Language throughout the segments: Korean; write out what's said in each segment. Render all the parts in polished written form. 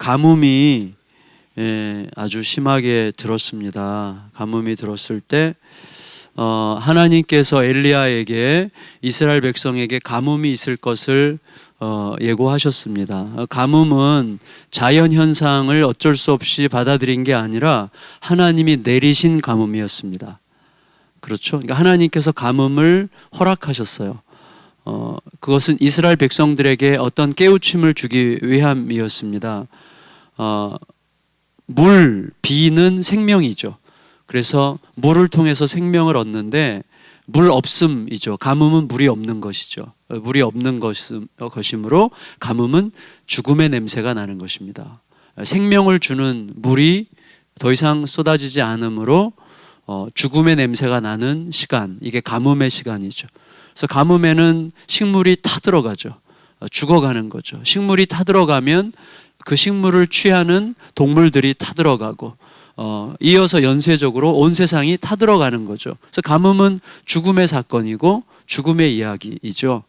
가뭄이 아주 심하게 들었습니다. 가뭄이 들었을 때 하나님께서 엘리야에게 이스라엘 백성에게 가뭄이 있을 것을 예고하셨습니다. 가뭄은 자연 현상을 어쩔 수 없이 받아들인 게 아니라 하나님이 내리신 가뭄이었습니다. 그렇죠? 그러니까 하나님께서 가뭄을 허락하셨어요. 그것은 이스라엘 백성들에게 어떤 깨우침을 주기 위함이었습니다. 비는 생명이죠. 그래서 물을 통해서 생명을 얻는데 물 없음이죠. 가뭄은 물이 없는 것이죠. 물이 없는 것이므로 가뭄은 죽음의 냄새가 나는 것입니다. 생명을 주는 물이 더 이상 쏟아지지 않으므로 죽음의 냄새가 나는 시간, 이게 가뭄의 시간이죠. 그래서 가뭄에는 식물이 타들어가죠. 죽어가는 거죠. 식물이 타들어가면 그 식물을 취하는 동물들이 타들어가고 이어서 연쇄적으로 온 세상이 타들어가는 거죠. 그래서 가뭄은 죽음의 사건이고 죽음의 이야기이죠.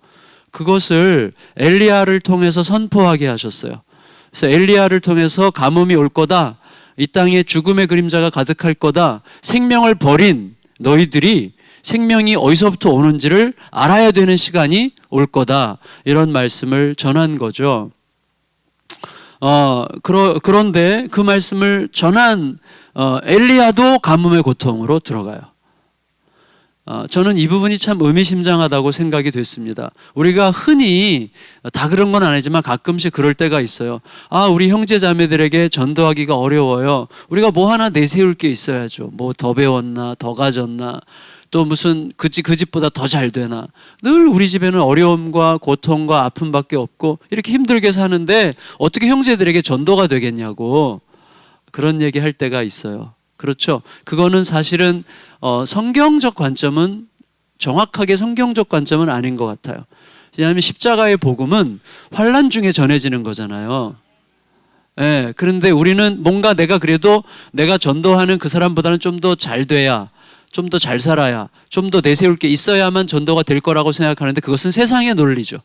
그것을 엘리야를 통해서 선포하게 하셨어요. 그래서 엘리야를 통해서 가뭄이 올 거다. 이 땅에 죽음의 그림자가 가득할 거다. 생명을 버린 너희들이 생명이 어디서부터 오는지를 알아야 되는 시간이 올 거다. 이런 말씀을 전한 거죠. 그런데 그 말씀을 전한 엘리야도 가뭄의 고통으로 들어가요. 저는 이 부분이 참 의미심장하다고 생각이 됐습니다. 우리가 흔히 다 그런 건 아니지만 가끔씩 그럴 때가 있어요. 우리 형제 자매들에게 전도하기가 어려워요. 우리가 뭐 하나 내세울 게 있어야죠. 뭐 더 배웠나, 더 가졌나, 또 무슨 그 집보다 더 잘 되나. 늘 우리 집에는 어려움과 고통과 아픔밖에 없고 이렇게 힘들게 사는데 어떻게 형제들에게 전도가 되겠냐고 그런 얘기 할 때가 있어요. 그렇죠. 그거는 사실은 성경적 관점은 정확하게 성경적 관점은 아닌 것 같아요. 왜냐하면 십자가의 복음은 환난 중에 전해지는 거잖아요. 그런데 우리는 뭔가 내가 그래도 내가 전도하는 그 사람보다는 좀 더 잘 돼야, 좀 더 잘 살아야, 좀 더 내세울 게 있어야만 전도가 될 거라고 생각하는데 그것은 세상의 논리죠.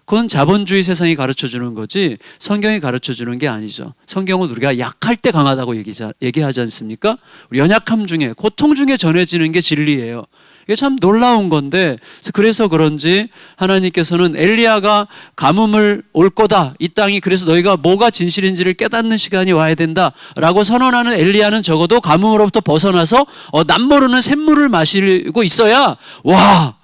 그건 자본주의 세상이 가르쳐주는 거지 성경이 가르쳐주는 게 아니죠. 성경은 우리가 약할 때 강하다고 얘기하지 않습니까? 우리 연약함 중에, 고통 중에 전해지는 게 진리예요. 이게 참 놀라운 건데, 그래서 그런지 하나님께서는 엘리야가 가뭄을 올 거다, 이 땅이, 그래서 너희가 뭐가 진실인지를 깨닫는 시간이 와야 된다라고 선언하는 엘리야는 적어도 가뭄으로부터 벗어나서 남모르는 샘물을 마시고 있어야, 와,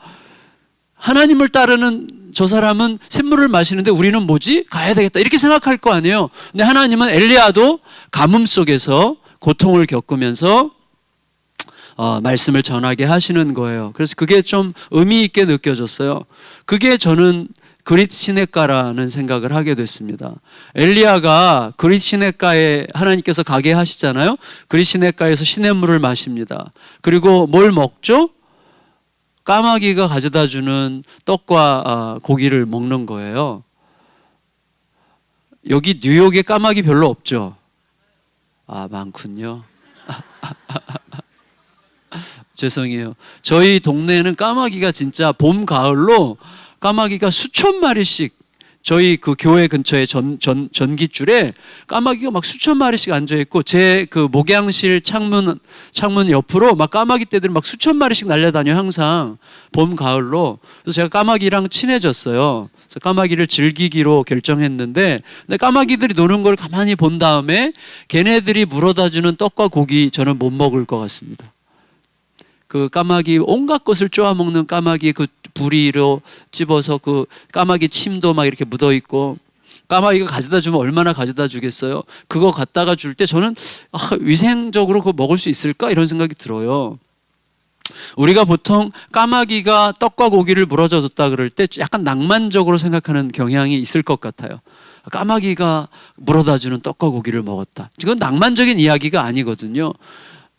하나님을 따르는 저 사람은 샘물을 마시는데 우리는 뭐지? 가야 되겠다 이렇게 생각할 거 아니에요. 근데 하나님은 엘리야도 가뭄 속에서 고통을 겪으면서 말씀을 전하게 하시는 거예요. 그래서 그게 좀 의미 있게 느껴졌어요. 그게 저는 그릿 시냇가라는 생각을 하게 됐습니다. 엘리야가 그릿 시냇가에 하나님께서 가게 하시잖아요. 그릿 시냇가에서 시냇물을 마십니다. 그리고 뭘 먹죠? 까마귀가 가져다 주는 떡과 고기를 먹는 거예요. 여기 뉴욕에 까마귀 별로 없죠? 많군요. 죄송해요. 저희 동네에는 까마귀가 진짜 봄, 가을로 까마귀가 수천 마리씩, 저희 그 교회 근처에 전깃줄에 까마귀가 막 수천 마리씩 앉아있고, 제 그 목양실 창문 옆으로 막 까마귀 떼들이 막 수천 마리씩 날려다녀, 항상 봄, 가을로. 그래서 제가 까마귀랑 친해졌어요. 그래서 까마귀를 즐기기로 결정했는데, 근데 까마귀들이 노는 걸 가만히 본 다음에 걔네들이 물어다 주는 떡과 고기 저는 못 먹을 것 같습니다. 그 까마귀 온갖 것을 쪼아먹는 까마귀 그 부리로 찝어서 그 까마귀 침도 막 이렇게 묻어있고, 까마귀가 가져다 주면 얼마나 가져다 주겠어요. 그거 갖다가 줄 때 저는 위생적으로 그거 먹을 수 있을까 이런 생각이 들어요. 우리가 보통 까마귀가 떡과 고기를 물어줘 줬다 그럴 때 약간 낭만적으로 생각하는 경향이 있을 것 같아요. 까마귀가 물어다 주는 떡과 고기를 먹었다. 이건 낭만적인 이야기가 아니거든요.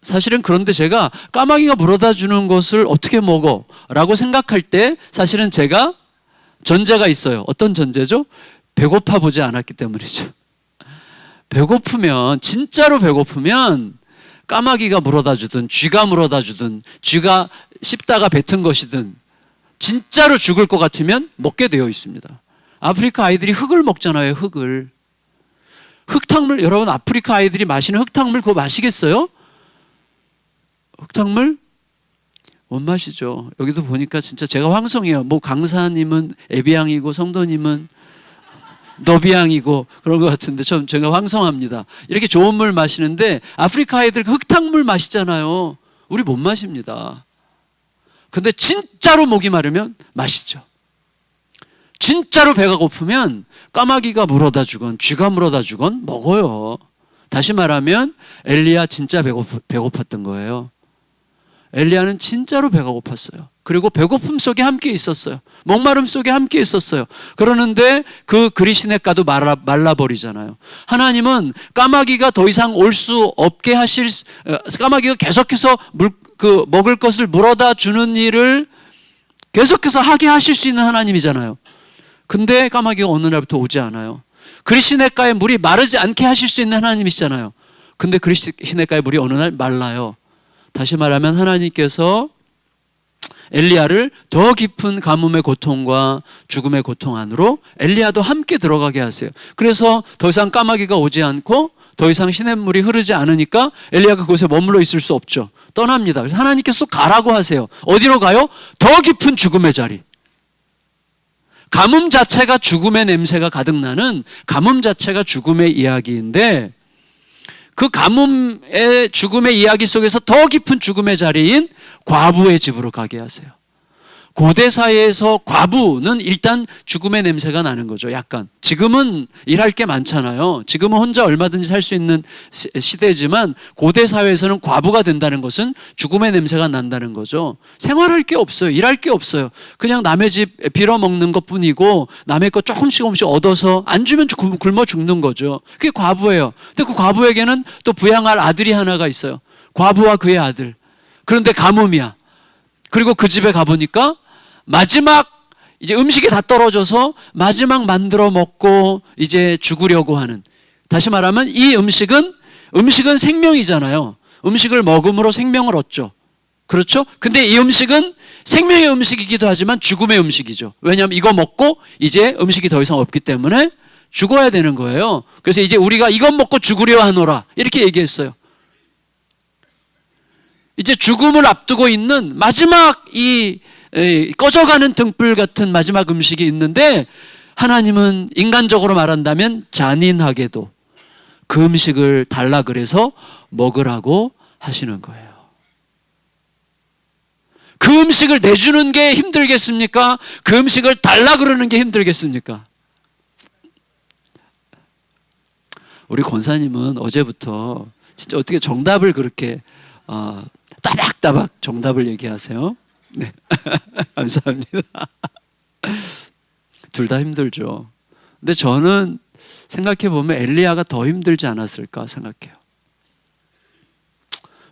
사실은 그런데 제가 까마귀가 물어다 주는 것을 어떻게 먹어? 라고 생각할 때 사실은 제가 전제가 있어요. 어떤 전제죠? 배고파 보지 않았기 때문이죠. 배고프면, 진짜로 배고프면 까마귀가 물어다 주든 쥐가 물어다 주든 쥐가 씹다가 뱉은 것이든 진짜로 죽을 것 같으면 먹게 되어 있습니다. 아프리카 아이들이 흙을 먹잖아요. 흙탕물, 여러분 아프리카 아이들이 마시는 흙탕물 그거 마시겠어요? 흙탕물? 못 마시죠. 여기도 보니까 진짜 제가 황송해요. 뭐 강사님은 애비양이고 성도님은 너비양이고 그런 것 같은데 제가 황송합니다. 이렇게 좋은 물 마시는데 아프리카 아이들 흙탕물 마시잖아요. 우리 못 마십니다. 근데 진짜로 목이 마르면 마시죠. 진짜로 배가 고프면 까마귀가 물어다 주건 쥐가 물어다 주건 먹어요. 다시 말하면 엘리야 진짜 배고팠던 거예요. 엘리야는 진짜로 배가 고팠어요. 그리고 배고픔 속에 함께 있었어요. 목마름 속에 함께 있었어요. 그러는데 그 그리시네가도 말라버리잖아요. 하나님은 까마귀가 더 이상 올 수 없게 까마귀가 계속해서 먹을 것을 물어다 주는 일을 계속해서 하게 하실 수 있는 하나님이잖아요. 근데 까마귀가 어느 날부터 오지 않아요. 그리시네가의 물이 마르지 않게 하실 수 있는 하나님이시잖아요. 근데 그리시네가의 물이 어느 날 말라요. 다시 말하면 하나님께서 엘리야를 더 깊은 가뭄의 고통과 죽음의 고통 안으로 엘리야도 함께 들어가게 하세요. 그래서 더 이상 까마귀가 오지 않고 더 이상 시냇물이 흐르지 않으니까 엘리야가 그곳에 머물러 있을 수 없죠. 떠납니다. 그래서 하나님께서 또 가라고 하세요. 어디로 가요? 더 깊은 죽음의 자리. 가뭄 자체가 죽음의 냄새가 가득 나는 가뭄 자체가 죽음의 이야기인데 그 가뭄의 죽음의 이야기 속에서 더 깊은 죽음의 자리인 과부의 집으로 가게 하세요. 고대 사회에서 과부는 일단 죽음의 냄새가 나는 거죠. 약간 지금은 일할 게 많잖아요. 지금은 혼자 얼마든지 살 수 있는 시대지만 고대 사회에서는 과부가 된다는 것은 죽음의 냄새가 난다는 거죠. 생활할 게 없어요. 일할 게 없어요. 그냥 남의 집 빌어먹는 것뿐이고 남의 거 조금씩 얻어서 안 주면 굶어 죽는 거죠. 그게 과부예요. 근데 그 과부에게는 또 부양할 아들이 하나가 있어요. 과부와 그의 아들. 그런데 가뭄이야. 그리고 그 집에 가보니까 마지막 이제 음식이 다 떨어져서 마지막 만들어 먹고 이제 죽으려고 하는, 다시 말하면 이 음식은 생명이잖아요. 음식을 먹음으로 생명을 얻죠. 그렇죠? 근데 이 음식은 생명의 음식이기도 하지만 죽음의 음식이죠. 왜냐하면 이거 먹고 이제 음식이 더 이상 없기 때문에 죽어야 되는 거예요. 그래서 이제 우리가 이것 먹고 죽으려 하노라 이렇게 얘기했어요. 이제 죽음을 앞두고 있는 마지막 이 꺼져가는 등불 같은 마지막 음식이 있는데 하나님은 인간적으로 말한다면 잔인하게도 그 음식을 달라 그래서 먹으라고 하시는 거예요. 그 음식을 내주는 게 힘들겠습니까? 그 음식을 달라 그러는 게 힘들겠습니까? 우리 권사님은 어제부터 진짜 어떻게 정답을 그렇게 따박따박 정답을 얘기하세요? 네. 감사합니다. 둘 다 힘들죠. 근데 저는 생각해보면 엘리야가 더 힘들지 않았을까 생각해요.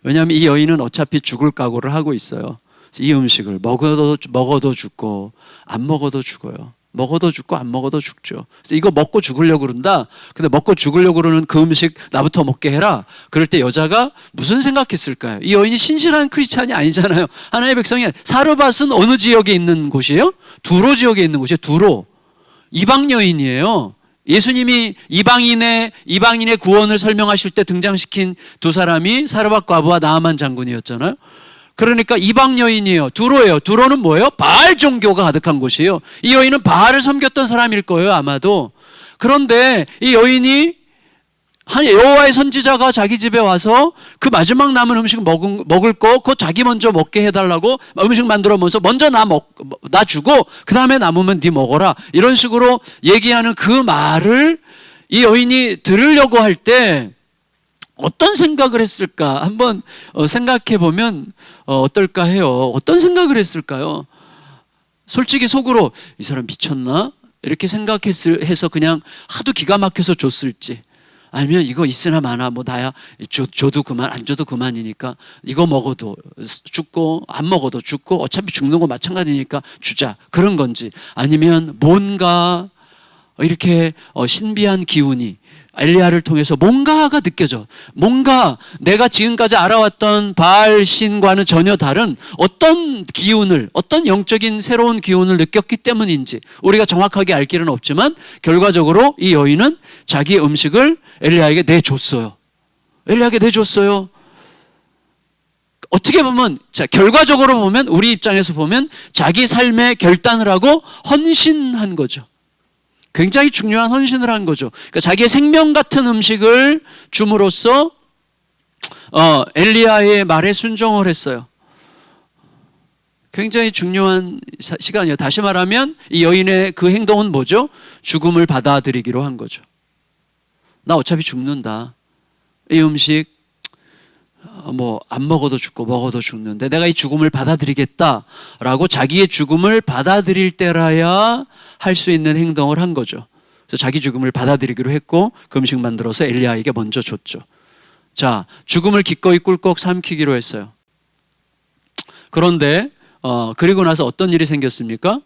왜냐하면 이 여인은 어차피 죽을 각오를 하고 있어요. 이 음식을 먹어도 죽고 안 먹어도 죽어요. 먹어도 죽고 안 먹어도 죽죠. 그래서 이거 먹고 죽으려고 그런다. 근데 먹고 죽으려고 그러는 그 음식 나부터 먹게 해라. 그럴 때 여자가 무슨 생각했을까요? 이 여인이 신실한 크리스찬이 아니잖아요. 하나님의 백성이. 사르밧은 어느 지역에 있는 곳이에요? 두로 지역에 있는 곳이에요. 두로. 이방 여인이에요. 예수님이 이방인의 구원을 설명하실 때 등장시킨 두 사람이 사르밧 과부와 나아만 장군이었잖아요. 그러니까 이방 여인이에요. 두로예요. 두로는 뭐예요? 바알 종교가 가득한 곳이에요. 이 여인은 바알을 섬겼던 사람일 거예요, 아마도. 그런데 이 여인이 한 여호와의 선지자가 자기 집에 와서 그 마지막 남은 음식 먹을 거 그거 자기 먼저 먹게 해달라고 음식 만들어 먹어서 먼저 나 주고 그 다음에 남으면 네 먹어라, 이런 식으로 얘기하는 그 말을 이 여인이 들으려고 할 때 어떤 생각을 했을까 한번 생각해 보면 어떨까 해요. 어떤 생각을 했을까요? 솔직히 속으로 이 사람 미쳤나? 이렇게 생각해서 그냥 하도 기가 막혀서 줬을지, 아니면 이거 있으나 마나 뭐 나야 줘도 그만 안 줘도 그만이니까 이거 먹어도 죽고 안 먹어도 죽고 어차피 죽는 거 마찬가지니까 주자, 그런 건지, 아니면 뭔가 이렇게 신비한 기운이 엘리야를 통해서 뭔가가 느껴져. 뭔가 내가 지금까지 알아왔던 바알 신과는 전혀 다른 어떤 기운을, 어떤 영적인 새로운 기운을 느꼈기 때문인지 우리가 정확하게 알 길은 없지만 결과적으로 이 여인은 자기의 음식을 엘리야에게 내줬어요. 엘리야에게 내줬어요. 어떻게 보면, 자, 결과적으로 보면, 우리 입장에서 보면 자기 삶에 결단을 하고 헌신한 거죠. 굉장히 중요한 헌신을 한 거죠. 그러니까 자기의 생명 같은 음식을 줌으로써 엘리야의 말에 순종을 했어요. 굉장히 중요한 시간이에요. 다시 말하면 이 여인의 그 행동은 뭐죠? 죽음을 받아들이기로 한 거죠. 나 어차피 죽는다. 이 음식 안 먹어도 죽고 먹어도 죽는데 내가 이 죽음을 받아들이겠다라고 자기의 죽음을 받아들일 때라야 할 수 있는 행동을 한 거죠. 그래서 자기 죽음을 받아들이기로 했고 그 음식 만들어서 엘리야에게 먼저 줬죠. 자, 죽음을 기꺼이 꿀꺽 삼키기로 했어요. 그런데 그리고 나서 어떤 일이 생겼습니까?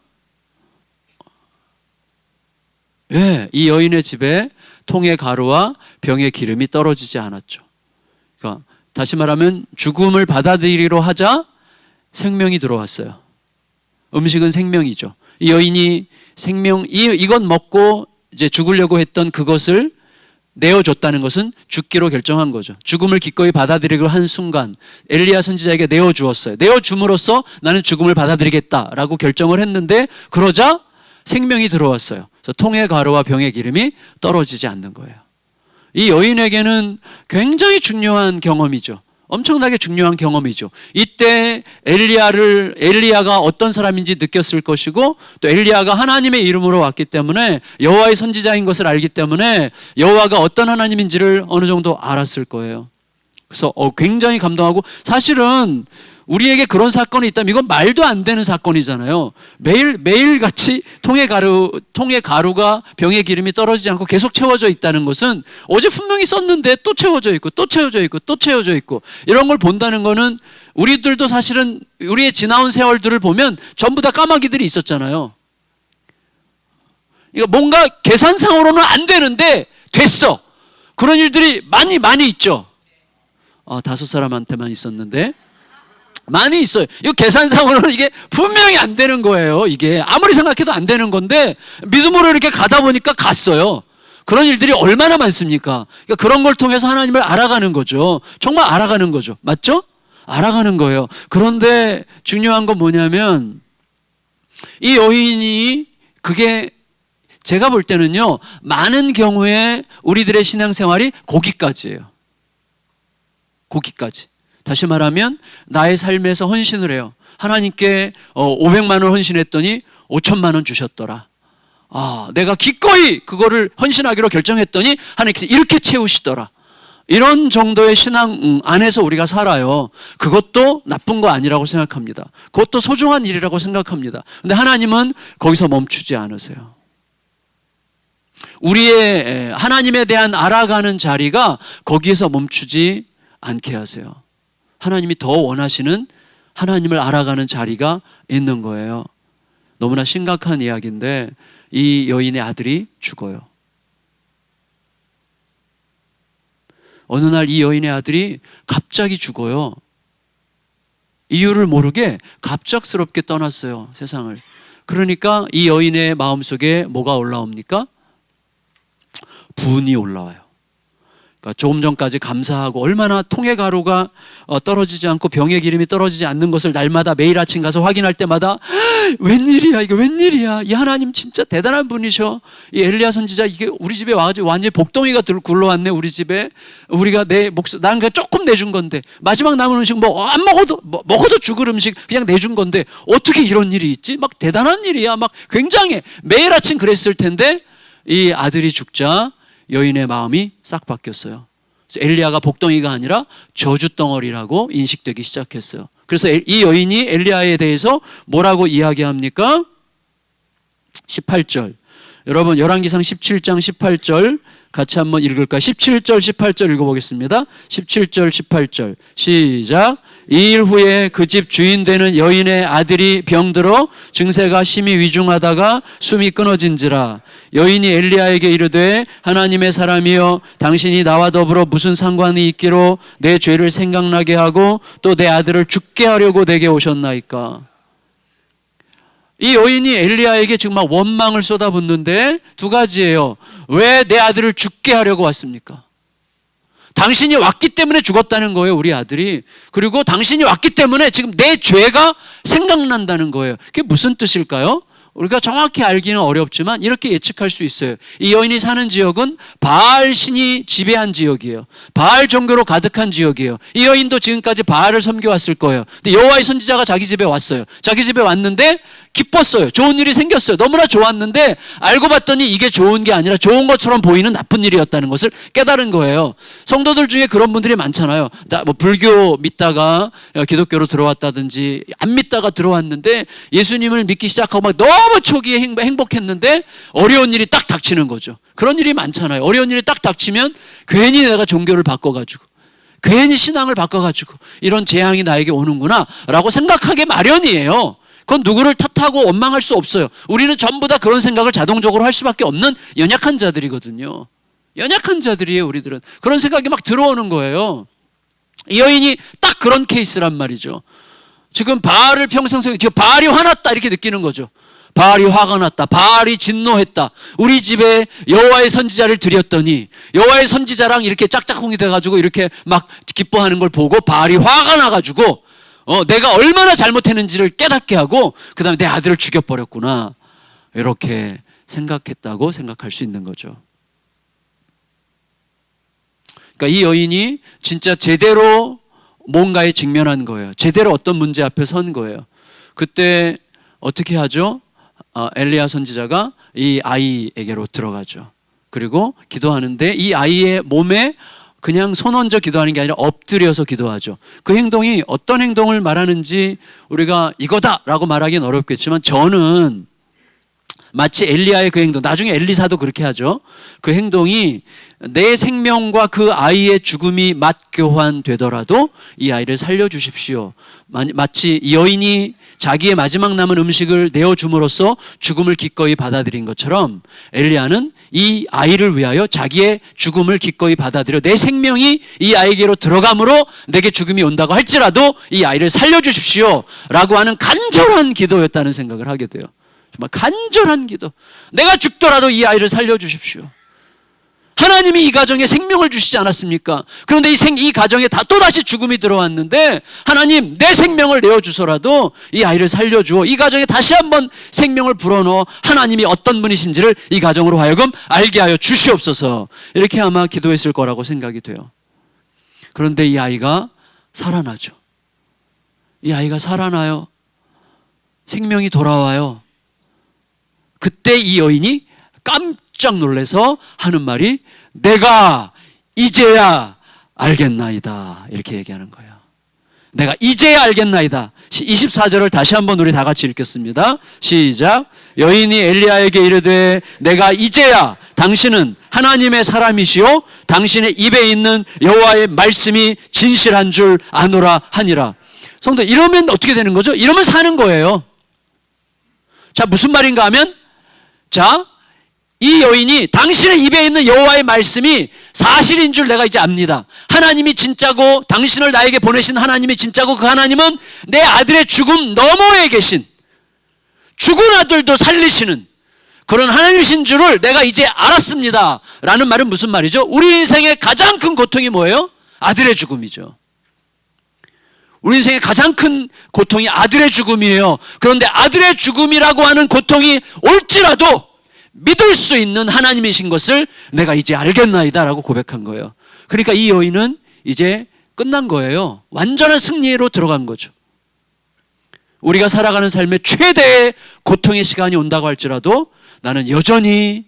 예, 이 여인의 집에 통의 가루와 병의 기름이 떨어지지 않았죠. 그러니까 다시 말하면 죽음을 받아들이기로 하자 생명이 들어왔어요. 음식은 생명이죠. 이 여인이 이것 먹고 이제 죽으려고 했던 그것을 내어줬다는 것은 죽기로 결정한 거죠. 죽음을 기꺼이 받아들이기로 한 순간 엘리야 선지자에게 내어주었어요. 내어줌으로써 나는 죽음을 받아들이겠다라고 결정을 했는데 그러자 생명이 들어왔어요. 그래서 통의 가루와 병의 기름이 떨어지지 않는 거예요. 이 여인에게는 굉장히 중요한 경험이죠. 엄청나게 중요한 경험이죠. 이때 엘리야가 어떤 사람인지 느꼈을 것이고 또 엘리야가 하나님의 이름으로 왔기 때문에 여호와의 선지자인 것을 알기 때문에 여호와가 어떤 하나님인지를 어느 정도 알았을 거예요. 그래서 굉장히 감동하고 사실은 우리에게 그런 사건이 있다면 이건 말도 안 되는 사건이잖아요. 매일같이 통의 가루가 병의 기름이 떨어지지 않고 계속 채워져 있다는 것은 어제 분명히 썼는데 또 채워져 있고 또 채워져 있고 또 채워져 있고 이런 걸 본다는 거는 우리들도 사실은 우리의 지나온 세월들을 보면 전부 다 까마귀들이 있었잖아요. 이거 뭔가 계산상으로는 안 되는데 됐어. 그런 일들이 많이 있죠. 5사람한테만 있었는데 많이 있어요. 이거 계산상으로는 이게 분명히 안 되는 거예요. 이게 아무리 생각해도 안 되는 건데 믿음으로 이렇게 가다 보니까 갔어요. 그런 일들이 얼마나 많습니까? 그러니까 그런 걸 통해서 하나님을 알아가는 거죠. 정말 알아가는 거죠. 맞죠? 알아가는 거예요. 그런데 중요한 건 뭐냐면 이 여인이 그게 제가 볼 때는요, 많은 경우에 우리들의 신앙생활이 거기까지예요. 거기까지. 다시 말하면 나의 삶에서 헌신을 해요. 하나님께 500만 원 헌신했더니 5천만 원 주셨더라. 내가 기꺼이 그거를 헌신하기로 결정했더니 하나님께서 이렇게 채우시더라. 이런 정도의 신앙 안에서 우리가 살아요. 그것도 나쁜 거 아니라고 생각합니다. 그것도 소중한 일이라고 생각합니다. 근데 하나님은 거기서 멈추지 않으세요. 우리의 하나님에 대한 알아가는 자리가 거기에서 멈추지 않게 하세요. 하나님이 더 원하시는 하나님을 알아가는 자리가 있는 거예요. 너무나 심각한 이야기인데 이 여인의 아들이 죽어요. 어느 날 이 여인의 아들이 갑자기 죽어요. 이유를 모르게 갑작스럽게 떠났어요, 세상을. 그러니까 이 여인의 마음속에 뭐가 올라옵니까? 분이 올라와요. 그러니까 조금 전까지 감사하고 얼마나 통의 가루가 떨어지지 않고 병의 기름이 떨어지지 않는 것을 날마다 매일 아침 가서 확인할 때마다 웬일이야, 이게 웬일이야, 이 하나님 진짜 대단한 분이셔. 이 엘리야 선지자 이게 우리 집에 와가지고 완전히 복덩이가 굴러왔네. 우리 집에 우리가 난 그냥 조금 내준 건데 마지막 남은 음식 안 먹어도 먹어도 죽을 음식 그냥 내준 건데 어떻게 이런 일이 있지? 막 대단한 일이야. 막 굉장해. 매일 아침 그랬을 텐데 이 아들이 죽자 여인의 마음이 싹 바뀌었어요. 그래서 엘리야가 복덩이가 아니라 저주덩어리라고 인식되기 시작했어요. 그래서 이 여인이 엘리야에 대해서 뭐라고 이야기합니까? 18절. 여러분 열왕기상 17장 18절 같이 한번 읽을까요? 17절 18절 읽어보겠습니다. 17절 18절 시작. 2일 후에 그 집 주인 되는 여인의 아들이 병들어 증세가 심히 위중하다가 숨이 끊어진지라. 여인이 엘리야에게 이르되 하나님의 사람이여 당신이 나와 더불어 무슨 상관이 있기로 내 죄를 생각나게 하고 또 내 아들을 죽게 하려고 내게 오셨나이까. 이 여인이 엘리야에게 지금 막 원망을 쏟아붓는데 두 가지예요. 왜 내 아들을 죽게 하려고 왔습니까? 당신이 왔기 때문에 죽었다는 거예요, 우리 아들이. 그리고 당신이 왔기 때문에 지금 내 죄가 생각난다는 거예요. 그게 무슨 뜻일까요? 우리가 정확히 알기는 어렵지만 이렇게 예측할 수 있어요. 이 여인이 사는 지역은 바알 신이 지배한 지역이에요. 바알 종교로 가득한 지역이에요. 이 여인도 지금까지 바알을 섬겨왔을 거예요. 근데 여호와의 선지자가 자기 집에 왔어요. 자기 집에 왔는데 기뻤어요. 좋은 일이 생겼어요. 너무나 좋았는데 알고 봤더니 이게 좋은 게 아니라 좋은 것처럼 보이는 나쁜 일이었다는 것을 깨달은 거예요. 성도들 중에 그런 분들이 많잖아요. 뭐 불교 믿다가 기독교로 들어왔다든지 안 믿다가 들어왔는데 예수님을 믿기 시작하고 막 너무 초기에 행복했는데 어려운 일이 딱 닥치는 거죠. 그런 일이 많잖아요. 어려운 일이 딱 닥치면 괜히 내가 종교를 바꿔가지고 괜히 신앙을 바꿔가지고 이런 재앙이 나에게 오는구나 라고 생각하게 마련이에요. 그건 누구를 탓하고 원망할 수 없어요. 우리는 전부 다 그런 생각을 자동적으로 할 수밖에 없는 연약한 자들이거든요. 연약한 자들이에요, 우리들은. 그런 생각이 막 들어오는 거예요. 이 여인이 딱 그런 케이스란 말이죠. 지금 바알을 평생 지금 바알이 화났다 이렇게 느끼는 거죠. 바알이 화가 났다. 바알이 진노했다. 우리 집에 여호와의 선지자를 드렸더니 여호와의 선지자랑 이렇게 짝짝꿍이 돼가지고 이렇게 막 기뻐하는 걸 보고 바알이 화가 나가지고 내가 얼마나 잘못했는지를 깨닫게 하고 그 다음에 내 아들을 죽여버렸구나 이렇게 생각했다고 생각할 수 있는 거죠. 그러니까 이 여인이 진짜 제대로 뭔가에 직면한 거예요. 제대로 어떤 문제 앞에 선 거예요. 그때 어떻게 하죠? 엘리야 선지자가 이 아이에게로 들어가죠. 그리고 기도하는데 이 아이의 몸에 그냥 손 얹어 기도하는 게 아니라 엎드려서 기도하죠. 그 행동이 어떤 행동을 말하는지 우리가 이거다라고 말하기는 어렵겠지만 저는 마치 엘리야의 그 행동, 나중에 엘리사도 그렇게 하죠. 그 행동이 내 생명과 그 아이의 죽음이 맞교환되더라도 이 아이를 살려주십시오. 마치 이 여인이 자기의 마지막 남은 음식을 내어줌으로써 죽음을 기꺼이 받아들인 것처럼 엘리야는 이 아이를 위하여 자기의 죽음을 기꺼이 받아들여 내 생명이 이 아이에게로 들어감으로 내게 죽음이 온다고 할지라도 이 아이를 살려주십시오 라고 하는 간절한 기도였다는 생각을 하게 돼요. 정말 간절한 기도. 내가 죽더라도 이 아이를 살려주십시오. 하나님이 이 가정에 생명을 주시지 않았습니까? 그런데 이 가정에 또다시 죽음이 들어왔는데 하나님 내 생명을 내어주소라도 이 아이를 살려주어 이 가정에 다시 한번 생명을 불어넣어 하나님이 어떤 분이신지를 이 가정으로 하여금 알게 하여 주시옵소서. 이렇게 아마 기도했을 거라고 생각이 돼요. 그런데 이 아이가 살아나죠. 이 아이가 살아나요. 생명이 돌아와요. 그때 이 여인이 깜짝 놀라서 하는 말이 내가 이제야 알겠나이다 이렇게 얘기하는 거예요. 내가 이제야 알겠나이다. 24절을 다시 한번 우리 다 같이 읽겠습니다. 시작. 여인이 엘리야에게 이르되 내가 이제야 당신은 하나님의 사람이시요 당신의 입에 있는 여호와의 말씀이 진실한 줄 아노라 하니라. 성도, 이러면 어떻게 되는 거죠? 이러면 사는 거예요. 자, 무슨 말인가 하면 자, 이 여인이 당신의 입에 있는 여호와의 말씀이 사실인 줄 내가 이제 압니다. 하나님이 진짜고 당신을 나에게 보내신 하나님이 진짜고 그 하나님은 내 아들의 죽음 너머에 계신 죽은 아들도 살리시는 그런 하나님이신 줄을 내가 이제 알았습니다 라는 말은 무슨 말이죠? 우리 인생의 가장 큰 고통이 뭐예요? 아들의 죽음이죠. 우리 인생의 가장 큰 고통이 아들의 죽음이에요. 그런데 아들의 죽음이라고 하는 고통이 올지라도 믿을 수 있는 하나님이신 것을 내가 이제 알겠나이다 라고 고백한 거예요. 그러니까 이 여인은 이제 끝난 거예요. 완전한 승리로 들어간 거죠. 우리가 살아가는 삶의 최대의 고통의 시간이 온다고 할지라도 나는 여전히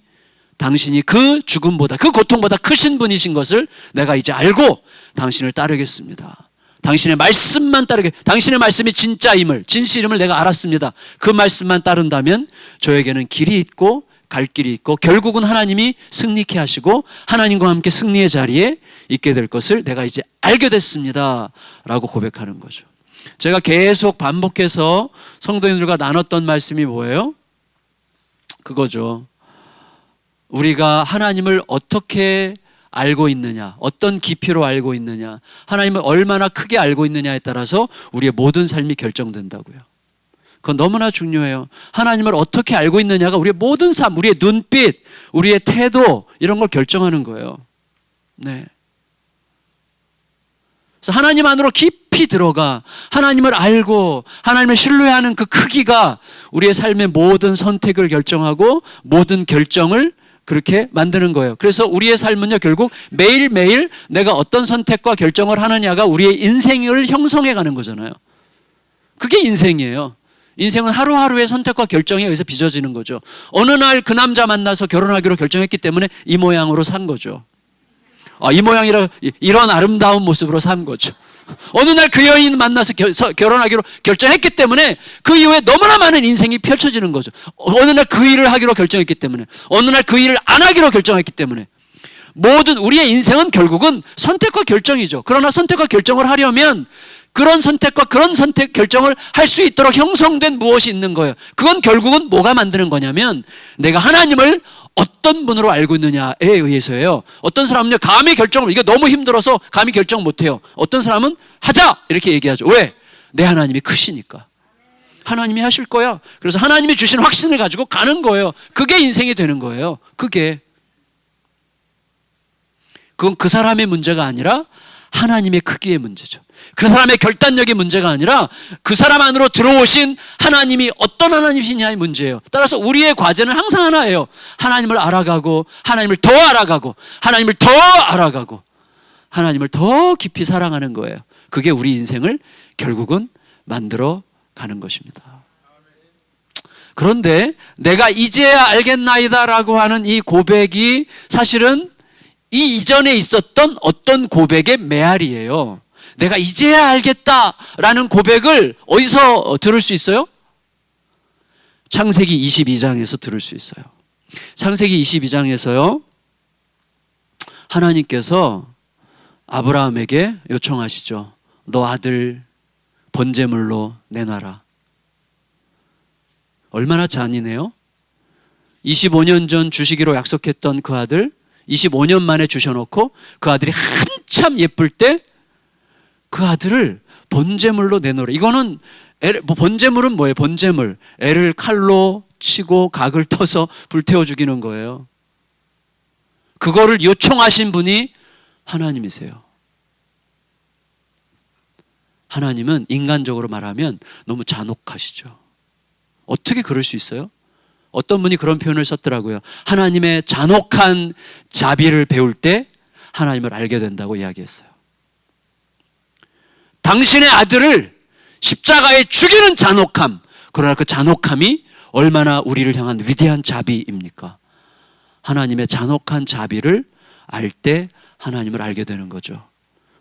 당신이 그 죽음보다 그 고통보다 크신 분이신 것을 내가 이제 알고 당신을 따르겠습니다. 당신의 말씀만 따르게, 당신의 말씀이 진짜임을, 진실임을 내가 알았습니다. 그 말씀만 따른다면 저에게는 길이 있고 갈 길이 있고 결국은 하나님이 승리케 하시고 하나님과 함께 승리의 자리에 있게 될 것을 내가 이제 알게 됐습니다 라고 고백하는 거죠. 제가 계속 반복해서 성도님들과 나눴던 말씀이 뭐예요? 그거죠. 우리가 하나님을 어떻게 알고 있느냐, 어떤 깊이로 알고 있느냐, 하나님을 얼마나 크게 알고 있느냐에 따라서 우리의 모든 삶이 결정된다고요. 그건 너무나 중요해요. 하나님을 어떻게 알고 있느냐가 우리의 모든 삶, 우리의 눈빛, 우리의 태도 이런 걸 결정하는 거예요. 네. 그래서 하나님 안으로 깊이 들어가 하나님을 알고 하나님을 신뢰하는 그 크기가 우리의 삶의 모든 선택을 결정하고 모든 결정을 그렇게 만드는 거예요. 그래서 우리의 삶은요, 결국 매일매일 내가 어떤 선택과 결정을 하느냐가 우리의 인생을 형성해 가는 거잖아요. 그게 인생이에요. 인생은 하루하루의 선택과 결정에 의해서 빚어지는 거죠. 어느 날 그 남자 만나서 결혼하기로 결정했기 때문에 이 모양으로 산 거죠. 이 모양이라 이런 아름다운 모습으로 산 거죠. 어느 날 그 여인 만나서 결혼하기로 결정했기 때문에 그 이후에 너무나 많은 인생이 펼쳐지는 거죠. 어느 날 그 일을 하기로 결정했기 때문에, 어느 날 그 일을 안 하기로 결정했기 때문에. 모든 우리의 인생은 결국은 선택과 결정이죠. 그러나 선택과 결정을 하려면 그런 선택과 그런 선택 결정을 할 수 있도록 형성된 무엇이 있는 거예요. 그건 결국은 뭐가 만드는 거냐면 내가 하나님을 어떤 분으로 알고 있느냐에 의해서예요. 어떤 사람은요, 감히 결정을, 이게 너무 힘들어서 감히 결정 못해요. 어떤 사람은 하자! 이렇게 얘기하죠. 왜? 내 하나님이 크시니까. 하나님이 하실 거야. 그래서 하나님이 주신 확신을 가지고 가는 거예요. 그게 인생이 되는 거예요. 그건 그 사람의 문제가 아니라 하나님의 크기의 문제죠. 그 사람의 결단력의 문제가 아니라 그 사람 안으로 들어오신 하나님이 어떤 하나님이시냐의 문제예요. 따라서 우리의 과제는 항상 하나예요. 하나님을 알아가고 하나님을 더 알아가고 하나님을 더 알아가고 하나님을 더 깊이 사랑하는 거예요. 그게 우리 인생을 결국은 만들어 가는 것입니다. 그런데 내가 이제야 알겠나이다 라고 하는 이 고백이 사실은 이 이전에 있었던 어떤 고백의 메아리예요. 내가 이제야 알겠다라는 고백을 어디서 들을 수 있어요? 창세기 22장에서 들을 수 있어요. 창세기 22장에서요, 하나님께서 아브라함에게 요청하시죠. 너 아들 번제물로 내놔라. 얼마나 잔인해요? 25년 전 주시기로 약속했던 그 아들 25년 만에 주셔놓고 그 아들이 한참 예쁠 때 그 아들을 번제물로 내놓으라. 이거는 번제물은 뭐예요? 번제물. 애를 칼로 치고 각을 터서 불태워 죽이는 거예요. 그거를 요청하신 분이 하나님이세요. 하나님은 인간적으로 말하면 너무 잔혹하시죠. 어떻게 그럴 수 있어요? 어떤 분이 그런 표현을 썼더라고요. 하나님의 잔혹한 자비를 배울 때 하나님을 알게 된다고 이야기했어요. 당신의 아들을 십자가에 죽이는 잔혹함, 그러나 그 잔혹함이 얼마나 우리를 향한 위대한 자비입니까? 하나님의 잔혹한 자비를 알 때 하나님을 알게 되는 거죠.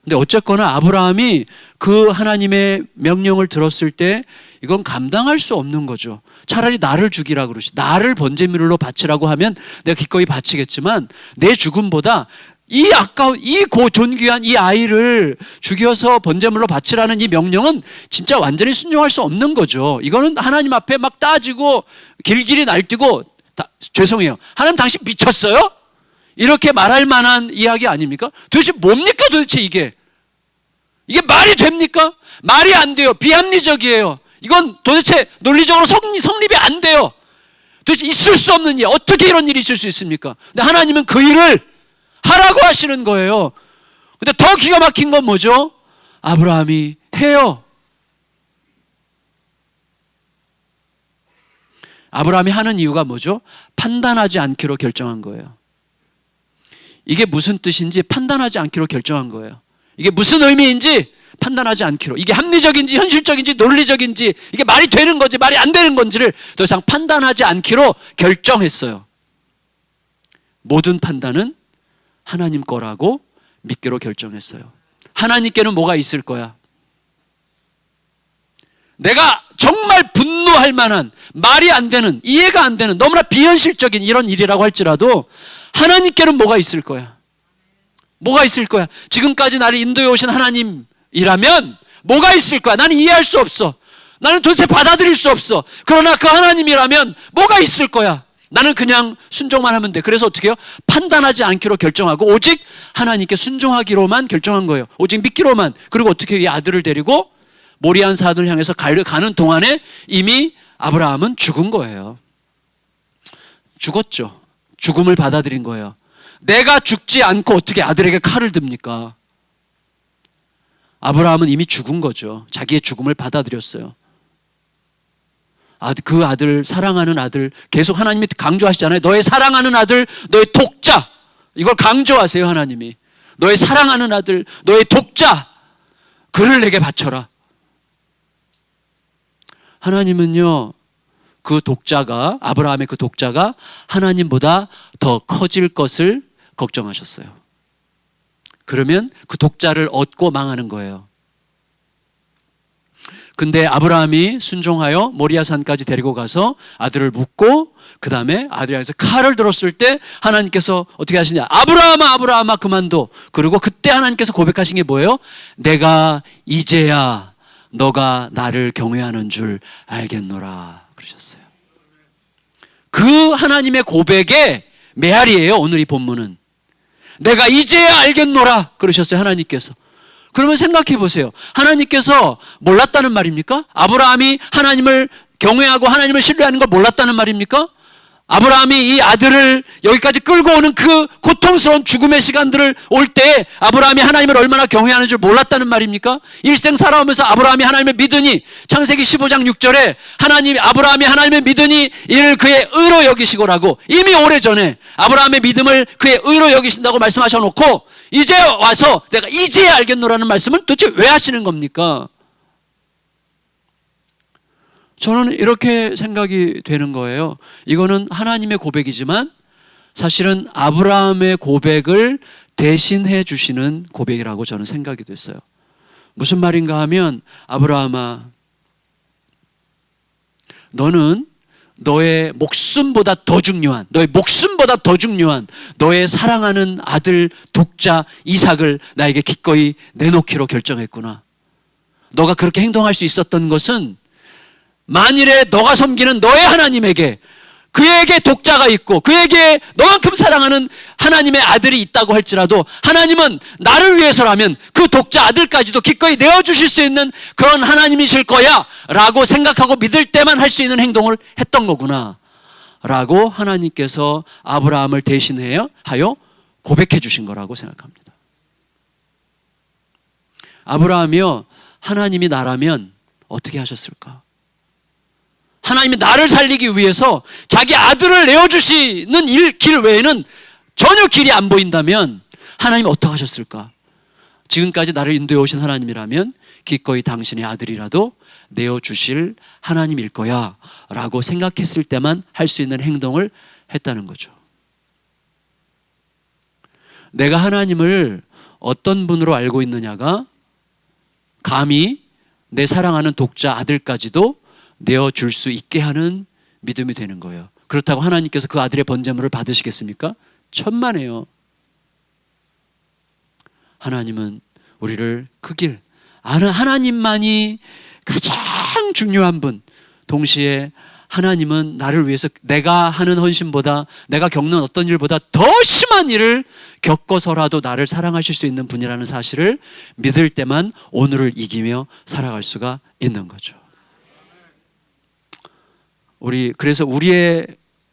근데 어쨌거나 아브라함이 그 하나님의 명령을 들었을 때 이건 감당할 수 없는 거죠. 차라리 나를 죽이라 그러시. 나를 번제물로 바치라고 하면 내가 기꺼이 바치겠지만 내 죽음보다 이 아까운 이 존귀한 이 아이를 죽여서 번제물로 바치라는 이 명령은 진짜 완전히 순종할 수 없는 거죠. 이거는 하나님 앞에 막 따지고 길길이 날뛰고 죄송해요. 하나님 당신 미쳤어요? 이렇게 말할 만한 이야기 아닙니까? 도대체 뭡니까 도대체 이게 말이 됩니까? 말이 안 돼요. 비합리적이에요. 이건 도대체 논리적으로 성립이 안 돼요. 도대체 있을 수 없는 일. 어떻게 이런 일이 있을 수 있습니까? 근데 하나님은 그 일을 하라고 하시는 거예요. 근데 더 기가 막힌 건 뭐죠? 아브라함이 해요. 아브라함이 하는 이유가 뭐죠? 판단하지 않기로 결정한 거예요. 이게 무슨 뜻인지 판단하지 않기로 결정한 거예요. 이게 무슨 의미인지 판단하지 않기로. 이게 합리적인지 현실적인지 논리적인지 이게 말이 되는 건지 말이 안 되는 건지를 더 이상 판단하지 않기로 결정했어요. 모든 판단은 하나님 거라고 믿기로 결정했어요. 하나님께는 뭐가 있을 거야? 내가 정말 분노할 만한, 말이 안 되는, 이해가 안 되는, 너무나 비현실적인 이런 일이라고 할지라도 하나님께는 뭐가 있을 거야? 뭐가 있을 거야? 지금까지 나를 인도해 오신 하나님이라면 뭐가 있을 거야? 나는 이해할 수 없어. 나는 도대체 받아들일 수 없어. 그러나 그 하나님이라면 뭐가 있을 거야? 나는 그냥 순종만 하면 돼. 그래서 어떻게 해요? 판단하지 않기로 결정하고 오직 하나님께 순종하기로만 결정한 거예요. 오직 믿기로만. 그리고 어떻게 이 아들을 데리고 모리안 산을 향해서 가는 동안에 이미 아브라함은 죽은 거예요. 죽었죠. 죽음을 받아들인 거예요. 내가 죽지 않고 어떻게 아들에게 칼을 듭니까? 아브라함은 이미 죽은 거죠. 자기의 죽음을 받아들였어요. 그 아들, 사랑하는 아들, 계속 하나님이 강조하시잖아요. 너의 사랑하는 아들, 너의 독자. 이걸 강조하세요, 하나님이. 너의 사랑하는 아들, 너의 독자. 그를 내게 바쳐라. 하나님은요, 그 독자가, 아브라함의 그 독자가 하나님보다 더 커질 것을 걱정하셨어요. 그러면 그 독자를 얻고 망하는 거예요. 근데 아브라함이 순종하여 모리아산까지 데리고 가서 아들을 묻고 그 다음에 아들이 향해서 칼을 들었을 때 하나님께서 어떻게 하시냐? 아브라함아, 아브라함아, 그만둬. 그리고 그때 하나님께서 고백하신 게 뭐예요? 내가 이제야 너가 나를 경외하는 줄 알겠노라 그러셨어요. 그 하나님의 고백의 메아리예요, 오늘 이 본문은. 내가 이제야 알겠노라 그러셨어요, 하나님께서. 그러면 생각해 보세요. 하나님께서 몰랐다는 말입니까? 아브라함이 하나님을 경외하고 하나님을 신뢰하는 걸 몰랐다는 말입니까? 아브라함이 이 아들을 여기까지 끌고 오는 그 고통스러운 죽음의 시간들을 올 때 아브라함이 하나님을 얼마나 경외하는 줄 몰랐다는 말입니까? 일생 살아오면서 아브라함이 하나님을 믿으니 창세기 15장 6절에 아브라함이 하나님을 믿으니 이를 그의 의로 여기시고라고 이미 오래전에 아브라함의 믿음을 그의 의로 여기신다고 말씀하셔놓고 이제 와서 내가 이제야 알겠노라는 말씀을 도대체 왜 하시는 겁니까? 저는 이렇게 생각이 되는 거예요. 이거는 하나님의 고백이지만 사실은 아브라함의 고백을 대신해 주시는 고백이라고 저는 생각이 됐어요. 무슨 말인가 하면 아브라함아, 너는 너의 목숨보다 더 중요한 너의 사랑하는 아들 독자 이삭을 나에게 기꺼이 내놓기로 결정했구나. 너가 그렇게 행동할 수 있었던 것은 만일에 너가 섬기는 너의 하나님에게 그에게 독자가 있고 그에게 너만큼 사랑하는 하나님의 아들이 있다고 할지라도 하나님은 나를 위해서라면 그 독자 아들까지도 기꺼이 내어주실 수 있는 그런 하나님이실 거야 라고 생각하고 믿을 때만 할 수 있는 행동을 했던 거구나 라고 하나님께서 아브라함을 대신하여 고백해 주신 거라고 생각합니다. 아브라함이요, 하나님이 나라면 어떻게 하셨을까? 하나님이 나를 살리기 위해서 자기 아들을 내어주시는 길 외에는 전혀 길이 안 보인다면 하나님 어떻게 하셨을까? 지금까지 나를 인도해 오신 하나님이라면 기꺼이 당신의 아들이라도 내어주실 하나님일 거야 라고 생각했을 때만 할 수 있는 행동을 했다는 거죠. 내가 하나님을 어떤 분으로 알고 있느냐가 감히 내 사랑하는 독자 아들까지도 내어줄 수 있게 하는 믿음이 되는 거예요. 그렇다고 하나님께서 그 아들의 번제물을 받으시겠습니까? 천만에요. 하나님은 우리를 그 길, 하나님만이 가장 중요한 분, 동시에 하나님은 나를 위해서 내가 하는 헌신보다 내가 겪는 어떤 일보다 더 심한 일을 겪어서라도 나를 사랑하실 수 있는 분이라는 사실을 믿을 때만 오늘을 이기며 살아갈 수가 있는 거죠. 그래서 우리의